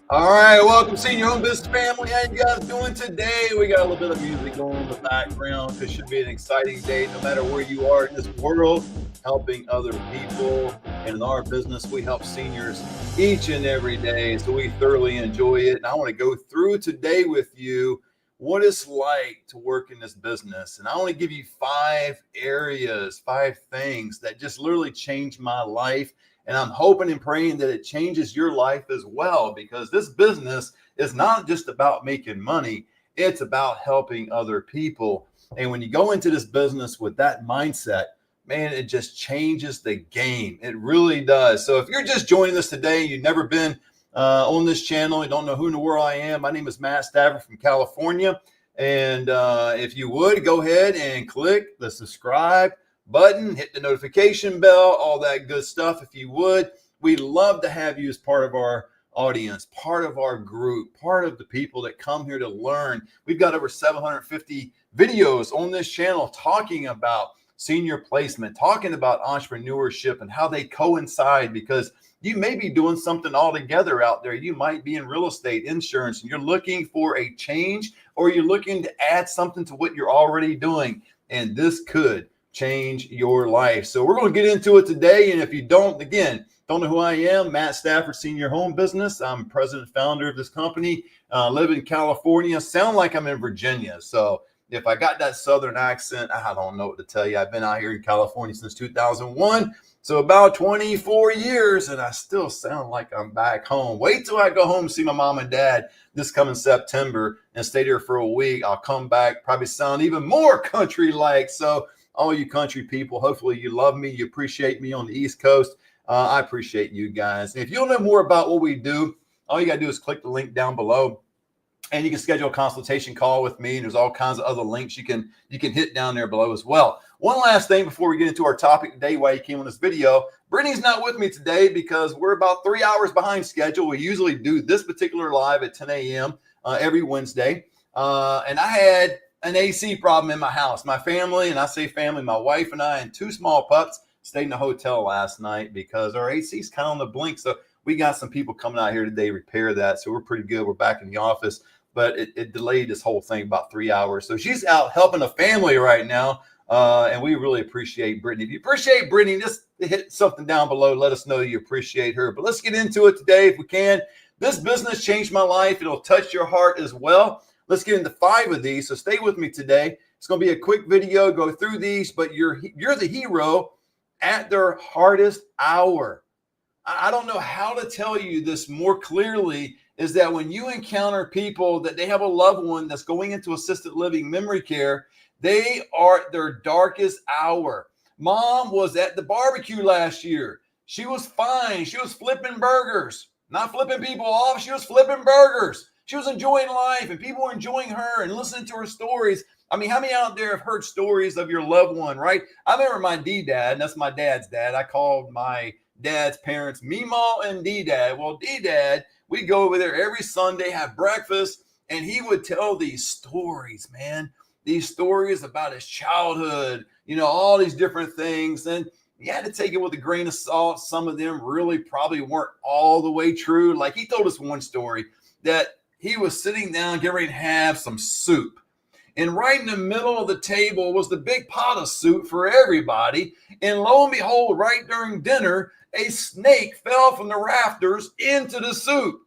All right, welcome, Senior Home Business family. How you guys doing today? We got a little bit of music going in the background. This should be an exciting day, no matter where you are in this world, helping other people. And in our business, we help seniors each and every day, so we thoroughly enjoy it. And I want to go through today with you what it's like to work in this business. And I want to give you 5 areas, 5 things that just literally changed my life, and I'm hoping and praying that it changes your life as well, because this business is not just about making money, it's about helping other people. And when you go into this business with that mindset, man, it just changes the game. It really does. So if you're just joining us today, you've never been on this channel, you don't know who in the world I am, my name is Matt Stafford from California. And if you would, go ahead and click the subscribe button, hit the notification bell, all that good stuff. If you would, we'd love to have you as part of our audience, part of our group, part of the people that come here to learn. We've got over 750 videos on this channel talking about senior placement, talking about entrepreneurship and how they coincide, because you may be doing something altogether out there. You might be in real estate, insurance, and you're looking for a change, or you're looking to add something to what you're already doing. And this could change your life. So we're going to get into it today. And if you don't know who I am, Matt Stafford, Senior Home Business. I'm president and founder of this company. Live in California. Sound like I'm in Virginia. So if I got that Southern accent, I don't know what to tell you. I've been out here in California since 2001. So about 24 years, and I still sound like I'm back home. Wait till I go home and see my mom and dad this coming September and stay there for a week. I'll come back, probably sound even more country-like. So all you country people, hopefully you love me, you appreciate me on the East Coast. I appreciate you guys. And if you don't know more about what we do, all you got to do is click the link down below, and you can schedule a consultation call with me. And there's all kinds of other links you can hit down there below as well. One last thing before we get into our topic today, why you came on this video. Brittany's not with me today because we're about 3 hours behind schedule. We usually do this particular live at 10 a.m. Every Wednesday. And I had an AC problem in my house. My family, and I say family, my wife and I and 2 small pups stayed in a hotel last night because our AC is kind of on the blink. So we got some people coming out here today to repair that. So we're pretty good. We're back in the office, but it delayed this whole thing about 3 hours. So she's out helping a family right now. And we really appreciate Brittany. If you appreciate Brittany, just hit something down below. Let us know you appreciate her. But let's get into it today if we can. This business changed my life. It'll touch your heart as well. Let's get into 5 of these. So stay with me today. It's going to be a quick video, go through these, but you're the hero at their hardest hour. I don't know how to tell you this more clearly, is that when you encounter people that they have a loved one that's going into assisted living memory care, they are at their darkest hour. Mom was at the barbecue last year. She was fine. She was flipping burgers, not flipping people off. She was flipping burgers. She was enjoying life, and people were enjoying her and listening to her stories. I mean, how many out there have heard stories of your loved one, right? I remember my D-dad, and that's my dad's dad. I called my dad's parents Meemaw and D-dad. Well, D-dad, we'd go over there every Sunday, have breakfast, and he would tell these stories, man. These stories about his childhood, all these different things. And you had to take it with a grain of salt. Some of them really probably weren't all the way true. Like he told us one story that he was sitting down getting ready to have some soup. And right in the middle of the table was the big pot of soup for everybody. And lo and behold, right during dinner, a snake fell from the rafters into the soup.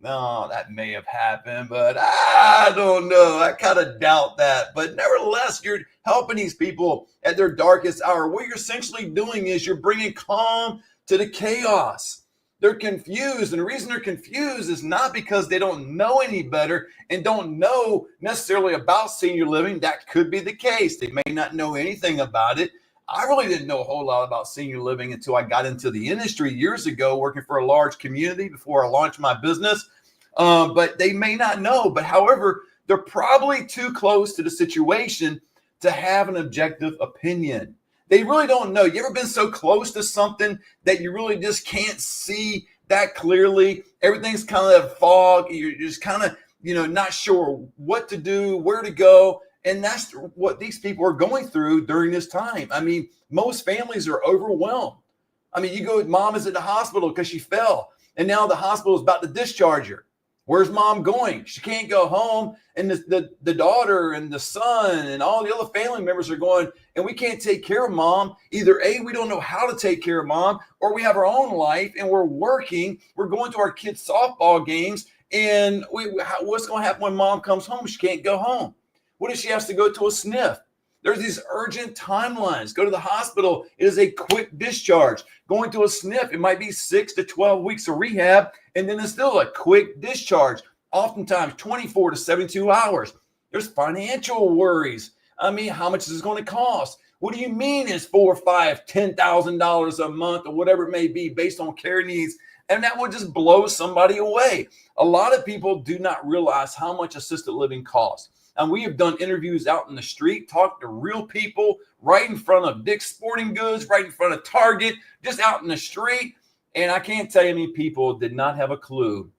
No, that may have happened, but I don't know. I kind of doubt that. But nevertheless, you're helping these people at their darkest hour. What you're essentially doing is you're bringing calm to the chaos. They're confused. And the reason they're confused is not because they don't know any better and don't know necessarily about senior living. That could be the case. They may not know anything about it. I really didn't know a whole lot about senior living until I got into the industry years ago, working for a large community before I launched my business. But they may not know. But however, they're probably too close to the situation to have an objective opinion. They really don't know. You ever been so close to something that you really just can't see that clearly? Everything's kind of fog. You're just kind of, not sure what to do, where to go. And that's what these people are going through during this time. I mean, most families are overwhelmed. I mean, mom is at the hospital because she fell. And now the hospital is about to discharge her. Where's mom going? She can't go home. And the daughter and the son and all the other family members are going, and we can't take care of mom. Either A, we don't know how to take care of mom, or we have our own life and we're working. We're going to our kids' softball games. And what's going to happen when mom comes home? She can't go home. What if she has to go to a sniff? There's these urgent timelines. Go to the hospital. It is a quick discharge. Going to a sniff, it might be 6 to 12 weeks of rehab, and then it's still a quick discharge, oftentimes 24 to 72 hours. There's financial worries. I mean, how much is this going to cost? What do you mean it's $4, $5, $10,000 a month or whatever it may be based on care needs? And that would just blow somebody away. A lot of people do not realize how much assisted living costs. And we have done interviews out in the street, talked to real people right in front of Dick's Sporting Goods, right in front of Target, just out in the street. And I can't tell you how many people did not have a clue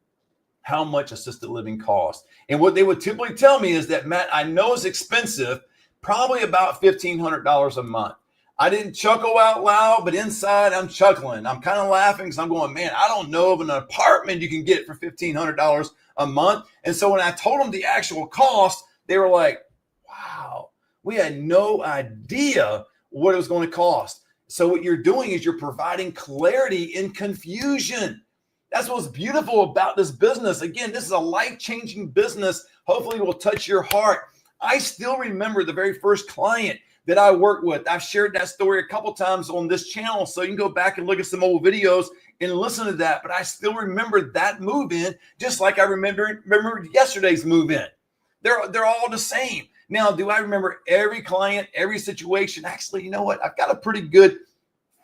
how much assisted living costs. And what they would typically tell me is that, Matt, I know it's expensive, probably about $1,500 a month. I didn't chuckle out loud, but inside I'm chuckling. I'm kind of laughing because I'm going, man, I don't know of an apartment you can get for $1,500 a month. And so when I told them the actual cost, they were like, wow, we had no idea what it was going to cost. So what you're doing is you're providing clarity in confusion. That's what's beautiful about this business. Again, this is a life-changing business. Hopefully it will touch your heart. I still remember the very first client that I worked with. I've shared that story a couple times on this channel, so you can go back and look at some old videos and listen to that. But I still remember that move-in just like I remember yesterday's move-in. They're all the same. Now, do I remember every client, every situation? Actually, you know what? I've got a pretty good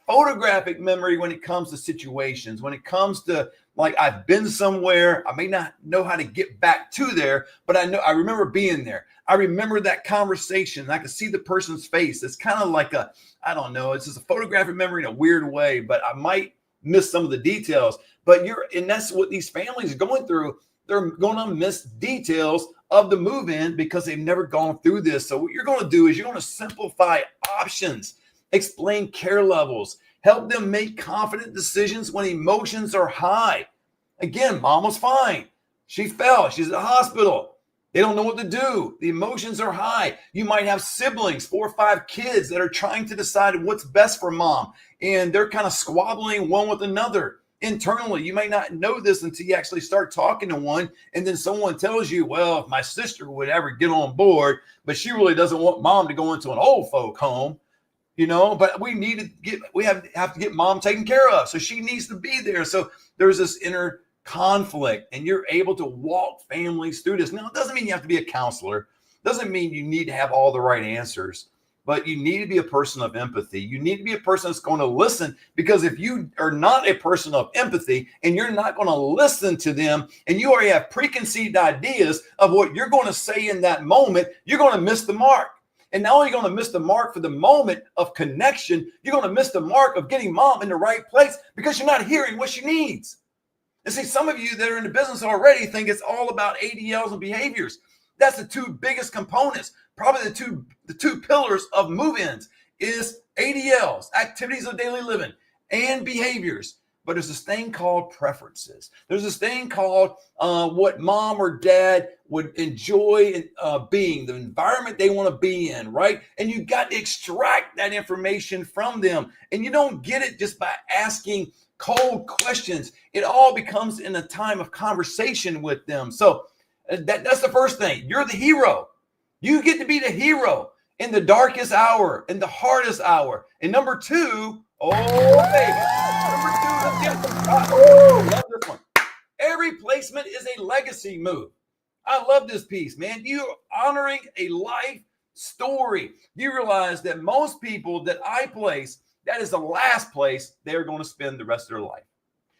photographic memory when it comes to situations. When it comes to, like, I've been somewhere, I may not know how to get back to there, but I remember being there. I remember that conversation. I could see the person's face. It's kind of like I don't know, it's just a photographic memory in a weird way, but I might miss some of the details. But and that's what these families are going through. They're going to miss details of the move-in because they've never gone through this. So what you're going to do is you're going to simplify options, explain care levels, help them make confident decisions when emotions are high. Again, mom was fine. She fell. She's at the hospital. They don't know what to do. The emotions are high. You might have siblings, 4 or 5 kids that are trying to decide what's best for mom, and they're kind of squabbling one with another. Internally, you may not know this until you actually start talking to one, and then someone tells you, well, if my sister would ever get on board, but she really doesn't want mom to go into an old folk home, but we have to get mom taken care of. So she needs to be there. So there's this inner conflict, and you're able to walk families through this. Now, it doesn't mean you have to be a counselor. It doesn't mean you need to have all the right answers. But you need to be a person of empathy. You need to be a person that's going to listen, because if you are not a person of empathy and you're not going to listen to them, and you already have preconceived ideas of what you're going to say in that moment, you're going to miss the mark. And not only are you going to miss the mark for the moment of connection, you're going to miss the mark of getting mom in the right place because you're not hearing what she needs. And see, some of you that are in the business already think it's all about ADLs and behaviors. That's the 2 biggest components. Probably the two pillars of move-ins is ADLs, activities of daily living, and behaviors. But there's this thing called preferences. There's this thing called what mom or dad would enjoy being, the environment they want to be in, right? And you got to extract that information from them. And you don't get it just by asking cold questions. It all becomes in a time of conversation with them. So that's the first thing. You're the hero. You get to be the hero in the darkest hour, in the hardest hour. And number 2, love this one. Every placement is a legacy move. I love this piece, man. You're honoring a life story. You realize that most people that I place, that is the last place they're going to spend the rest of their life.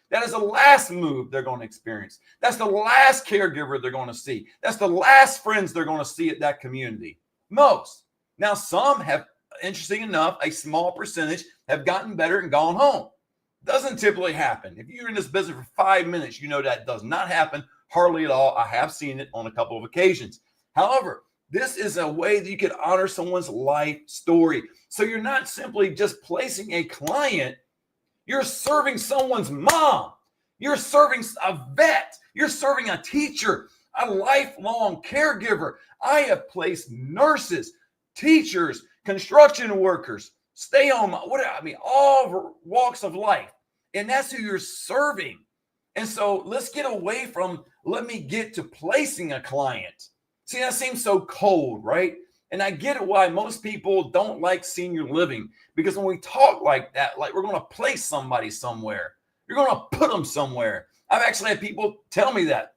That is the last move they're going to experience. That's the last caregiver they're going to see. That's the last friends they're going to see at that community. Most. Now, some have, interesting enough, a small percentage have gotten better and gone home. Doesn't typically happen. If you're in this business for 5 minutes, you know that does not happen hardly at all. I have seen it on a couple of occasions. However, this is a way that you can honor someone's life story. So you're not simply just placing a client, you're serving someone's mom. You're serving a vet. You're serving a teacher, a lifelong caregiver. I have placed nurses, teachers, construction workers, stay home, all walks of life. And that's who you're serving. And so let's get away from, let me get to placing a client. See, that seems so cold, right? And I get it why most people don't like senior living, because when we talk like that, like we're going to place somebody somewhere, you're going to put them somewhere. I've actually had people tell me that.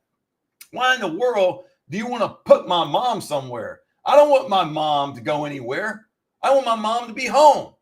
Why in the world do you want to put my mom somewhere? I don't want my mom to go anywhere. I want my mom to be home.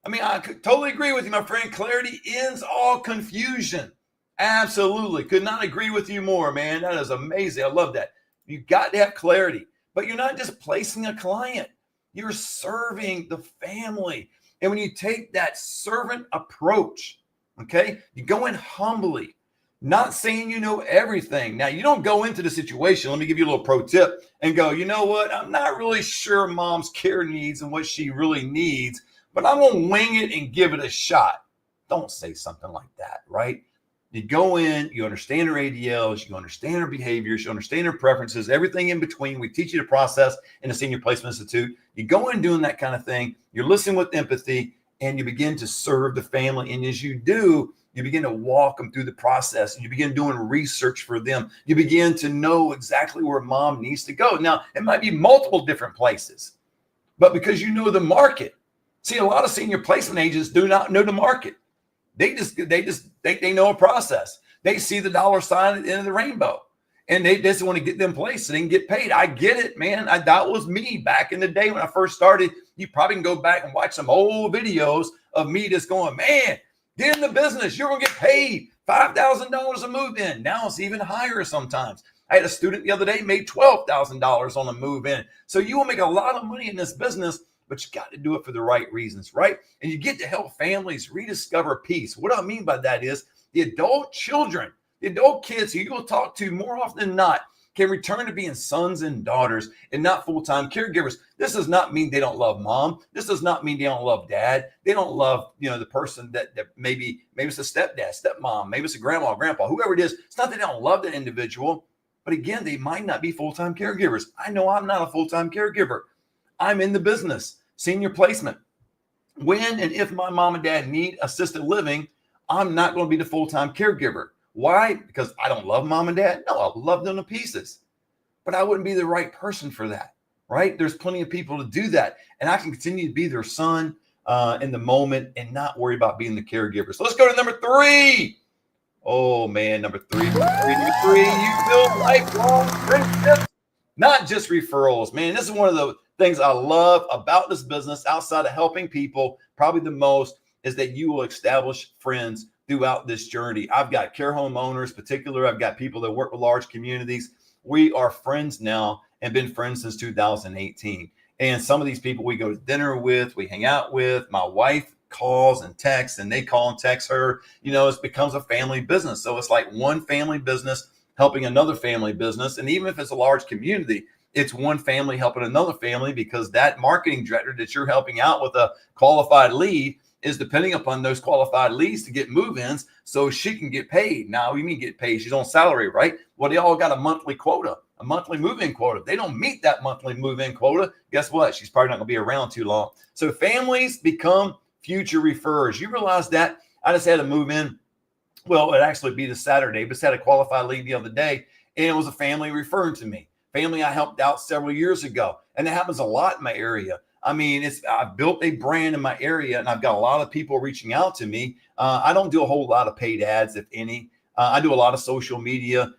I mean, I could totally agree with you, my friend. Clarity ends all confusion. Absolutely. Could not agree with you more, man. That is amazing. I love that. You got to have clarity, but you're not just placing a client. You're serving the family. And when you take that servant approach, okay, you go in humbly, not saying you know everything. Now, you don't go into the situation. Let me give you a little pro tip and go, you know what? I'm not really sure mom's care needs and what she really needs, but I'm going to wing it and give it a shot. Don't say something like that, right? You go in, you understand her ADLs, you understand her behaviors, you understand her preferences, everything in between. We teach you the process in the Senior Placement Institute. You go in doing that kind of thing. You're listening with empathy, and you begin to serve the family. And as you do, you begin to walk them through the process, and you begin doing research for them. You begin to know exactly where mom needs to go. Now, it might be multiple different places, but because you know the market. See, a lot of senior placement agents do not know the market. They know a process. They see the dollar sign at the end of the rainbow, and they just want to get them placed so they can get paid. I get it, man. That was me back in the day when I first started. You probably can go back and watch some old videos of me just going, man, get in the business. You're going to get paid $5,000 a move in. Now it's even higher sometimes. I had a student the other day made $12,000 on a move in. So you will make a lot of money in this business, but you got to do it for the right reasons, right? And you get to help families rediscover peace. What I mean by that is the adult children, the adult kids who you will talk to more often than not can return to being sons and daughters and not full-time caregivers. This does not mean they don't love mom. This does not mean they don't love dad. They don't love, the person that maybe it's a stepdad, stepmom, maybe it's a grandma, grandpa, whoever it is. It's not that they don't love that individual, but again, they might not be full-time caregivers. I know I'm not a full-time caregiver. I'm in the business, senior placement. When and if my mom and dad need assisted living, I'm not going to be the full-time caregiver. Why? Because I don't love mom and dad? No, I love them to pieces. But I wouldn't be the right person for that, right? There's plenty of people to do that. And I can continue to be their son in the moment and not worry about being the caregiver. So let's go to number 3. Oh, man, number three, you build lifelong friendships, not just referrals. Man, this is one of the things I love about this business outside of helping people, probably the most, is that you will establish friends throughout this journey. I've got care home owners, particular. I've got people that work with large communities. We are friends now and been friends since 2018. And some of these people we go to dinner with, we hang out with. My wife calls and texts, and they call and text her. It becomes a family business. So it's like one family business helping another family business. And even if it's a large community, it's one family helping another family, because that marketing director that you're helping out with a qualified lead is depending upon those qualified leads to get move-ins so she can get paid. Now, you mean get paid? She's on salary, right? Well, they all got a monthly quota, a monthly move-in quota. If they don't meet that monthly move-in quota, guess what? She's probably not going to be around too long. So families become future referrers. You realize that? I just had a move-in. Well, it'd actually be this Saturday, but just had a qualified lead the other day, and it was a family referring to me. Family I helped out several years ago. And it happens a lot in my area. I mean, I've built a brand in my area, and I've got a lot of people reaching out to me. I don't do a whole lot of paid ads, if any. I do a lot of social media.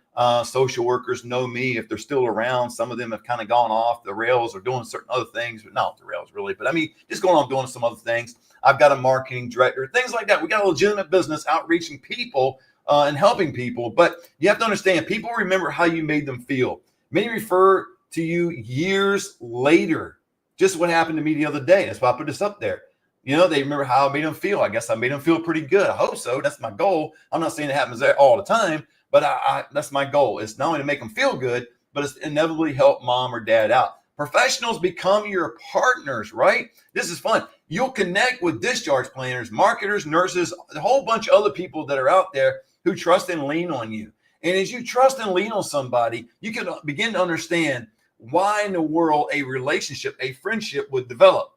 Social workers know me if they're still around. Some of them have kind of gone off the rails or doing certain other things, but not the rails really. But I mean, just going on doing some other things. I've got a marketing director, things like that. We got a legitimate business outreaching people and helping people. But you have to understand, people remember how you made them feel. Many refer to you years later. Just what happened to me the other day. That's why I put this up there. They remember how I made them feel. I guess I made them feel pretty good. I hope so. That's my goal. I'm not saying it happens there all the time, but that's my goal. It's not only to make them feel good, but it's inevitably help mom or dad out. Professionals become your partners, right? This is fun. You'll connect with discharge planners, marketers, nurses, a whole bunch of other people that are out there who trust and lean on you. And as you trust and lean on somebody, you can begin to understand why in the world a relationship, a friendship would develop.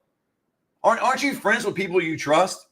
Aren't you friends with people you trust?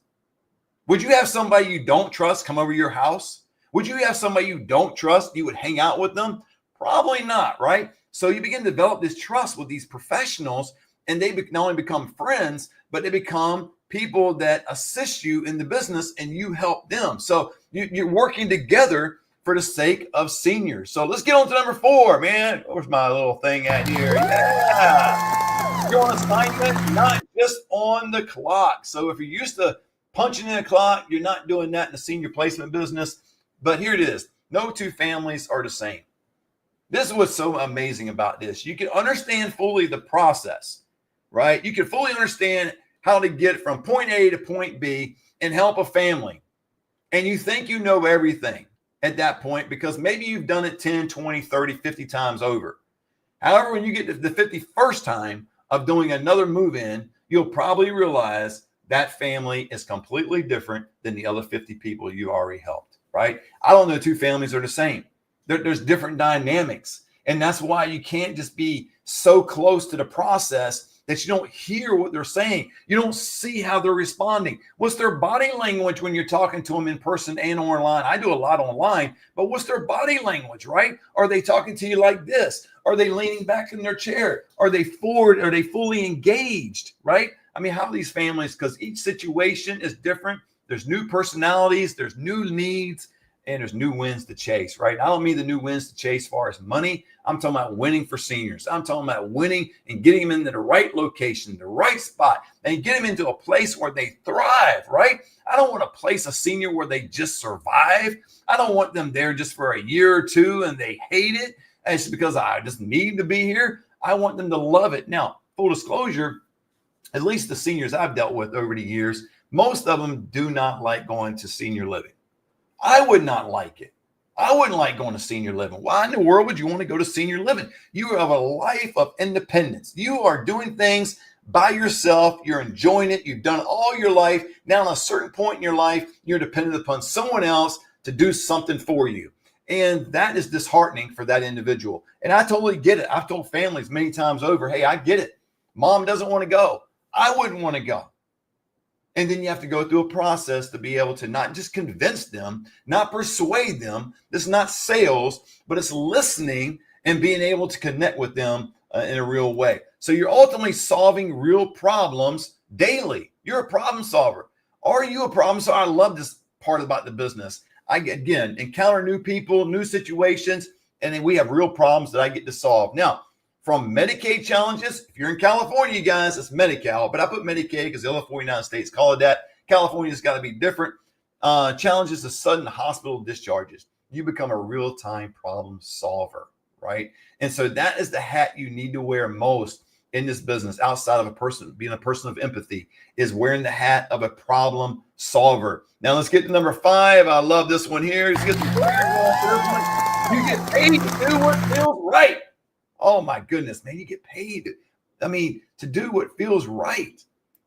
Would you have somebody you don't trust come over your house? Would you have somebody you don't trust, you would hang out with them? Probably not, right? So you begin to develop this trust with these professionals, and they not only become friends, but they become people that assist you in the business and you help them. So you're working together for the sake of seniors. So let's get on to number 4, man. Where's my little thing at here? Yeah. You're on assignment, not just on the clock. So if you're used to punching in a clock, you're not doing that in the senior placement business. But here it is. No two families are the same. This is what's so amazing about this. You can understand fully the process, right? You can fully understand how to get from point A to point B and help a family. And you think you know everything at that point because maybe you've done it 10, 20, 30, 50 times over. However, when you get to the 51st time of doing another move in, you'll probably realize that family is completely different than the other 50 people you already helped, right? I don't know two families are the same. There's different dynamics. And that's why you can't just be so close to the process that you don't hear what they're saying. You don't see how they're responding. What's their body language when you're talking to them in person and online? I do a lot online, but what's their body language, right? Are they talking to you like this? Are they leaning back in their chair? Are they forward? Are they fully engaged, right? I mean, how these families, because each situation is different. There's new personalities, there's new needs, and there's new wins to chase, right? I don't mean the new wins to chase as far as money. I'm talking about winning for seniors. I'm talking about winning and getting them into the right location, the right spot, and get them into a place where they thrive, right? I don't want to place a senior where they just survive. I don't want them there just for a year or two and they hate it. And it's because I just need to be here. I want them to love it. Now, full disclosure, at least the seniors I've dealt with over the years, most of them do not like going to senior living. I would not like it. I wouldn't like going to senior living. Why in the world would you want to go to senior living? You have a life of independence. You are doing things by yourself. You're enjoying it. You've done it all your life. Now, at a certain point in your life, you're dependent upon someone else to do something for you. And that is disheartening for that individual. And I totally get it. I've told families many times over, hey, I get it. Mom doesn't want to go. I wouldn't want to go. And then you have to go through a process to be able to not just convince them, not persuade them. This is not sales, but it's listening and being able to connect with them in a real way. So you're ultimately solving real problems daily. You're a problem solver. Are you a problem solver? I love this part about the business. I, again, encounter new people, new situations, and then we have real problems that I get to solve. Now, from Medicaid challenges, if you're in California, you guys, it's Medi-Cal, but I put Medicaid because the other 49 states call it that. California's got to be different. Challenges to sudden hospital discharges. You become a real-time problem solver, right? And so that is the hat you need to wear most in this business, outside of a person being a person of empathy, is wearing the hat of a problem solver. Now let's get to number 5. I love this one here. Let's get some you get paid to do what feels right. Oh my goodness, man, you get paid. I mean, to do what feels right.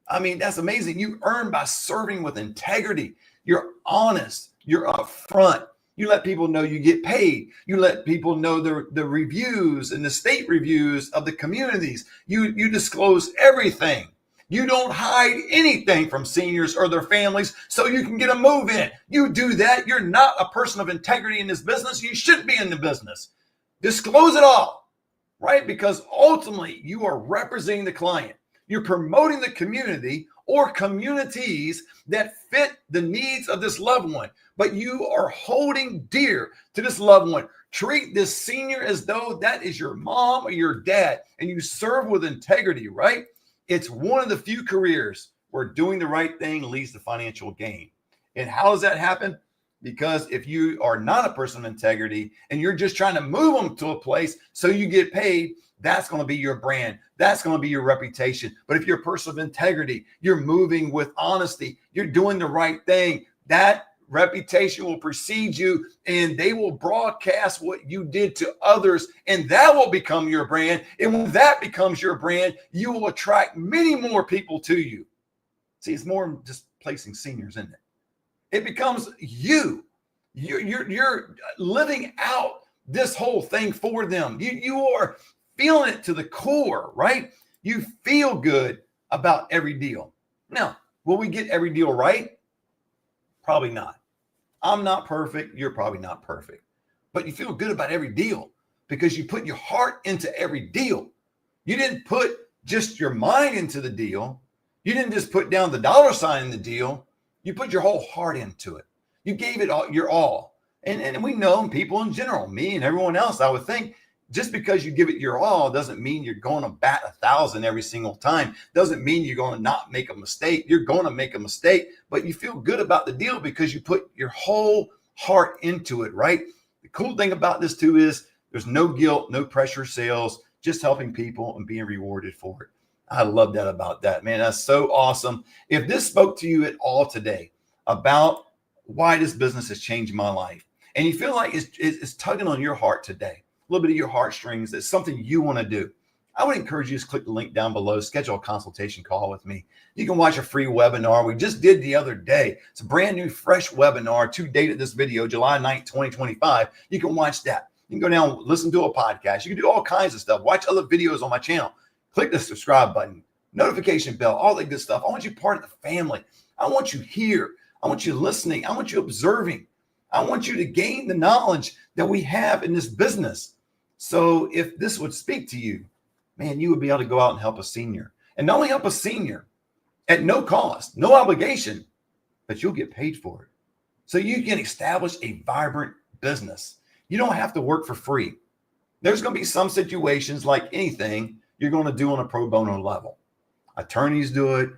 I mean, that's amazing. You earn by serving with integrity. You're honest. You're upfront. You let people know you get paid. You let people know the reviews and the state reviews of the communities. You disclose everything. You don't hide anything from seniors or their families so you can get a move in. You do that. You're not a person of integrity in this business. You shouldn't be in the business. Disclose it all. Right? Because ultimately you are representing the client. You're promoting the community or communities that fit the needs of this loved one, but you are holding dear to this loved one. Treat this senior as though that is your mom or your dad, and you serve with integrity, right? It's one of the few careers where doing the right thing leads to financial gain. And how does that happen? Because if you are not a person of integrity and you're just trying to move them to a place so you get paid, that's going to be your brand. That's going to be your reputation. But if you're a person of integrity, you're moving with honesty, you're doing the right thing, that reputation will precede you and they will broadcast what you did to others, and that will become your brand. And when that becomes your brand, you will attract many more people to you. See, it's more than just placing seniors in it. It becomes you. You're living out this whole thing for them. You are feeling it to the core, right? You feel good about every deal. Now, will we get every deal right? Probably not. I'm not perfect. You're probably not perfect. But you feel good about every deal because you put your heart into every deal. You didn't put just your mind into the deal. You didn't just put down the dollar sign in the deal. You put your whole heart into it. You gave it all, your all. And we know people in general, me and everyone else, I would think, just because you give it your all doesn't mean you're going to bat 1,000 every single time. Doesn't mean you're going to not make a mistake. You're going to make a mistake, but you feel good about the deal because you put your whole heart into it, right? The cool thing about this too is there's no guilt, no pressure sales, just helping people and being rewarded for it. I love that about that, man. That's so awesome. If this spoke to you at all today about why this business has changed my life, and you feel like it's tugging on your heart today, a little bit of your heartstrings, that's something you want to do, I would encourage you to click the link down below, schedule a consultation call with me. You can watch a free webinar we just did the other day. It's a brand new, fresh webinar to date at this video, July 9th, 2025. You can watch that. You can go down, listen to a podcast. You can do all kinds of stuff. Watch other videos on my channel. Click the subscribe button, notification bell, all that good stuff. I want you part of the family. I want you here. I want you listening. I want you observing. I want you to gain the knowledge that we have in this business. So if this would speak to you, man, you would be able to go out and help a senior. And not only help a senior at no cost, no obligation, but you'll get paid for it. So you can establish a vibrant business. You don't have to work for free. There's going to be some situations, like anything, you're going to do on a pro bono level. Attorneys do it.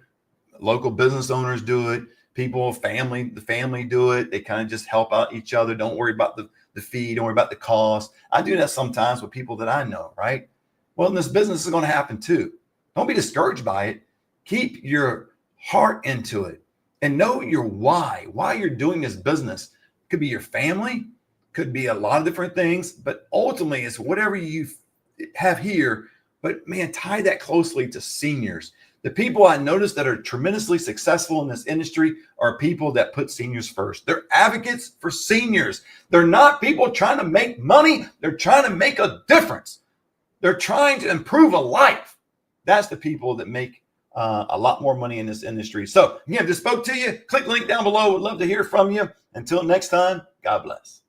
Local business owners do it. People, the family do it. They kind of just help out each other. Don't worry about the fee. Don't worry about the cost. I do that sometimes with people that I know, right? Well, in this business is going to happen too. Don't be discouraged by it. Keep your heart into it and know your why you're doing this business. Could be your family, could be a lot of different things, but ultimately it's whatever you have here. But man, tie that closely to seniors. The people I noticed that are tremendously successful in this industry are people that put seniors first. They're advocates for seniors. They're not people trying to make money. They're trying to make a difference. They're trying to improve a life. That's the people that make a lot more money in this industry. So again, if this spoke to you, click the link down below. Would love to hear from you. Until next time, God bless.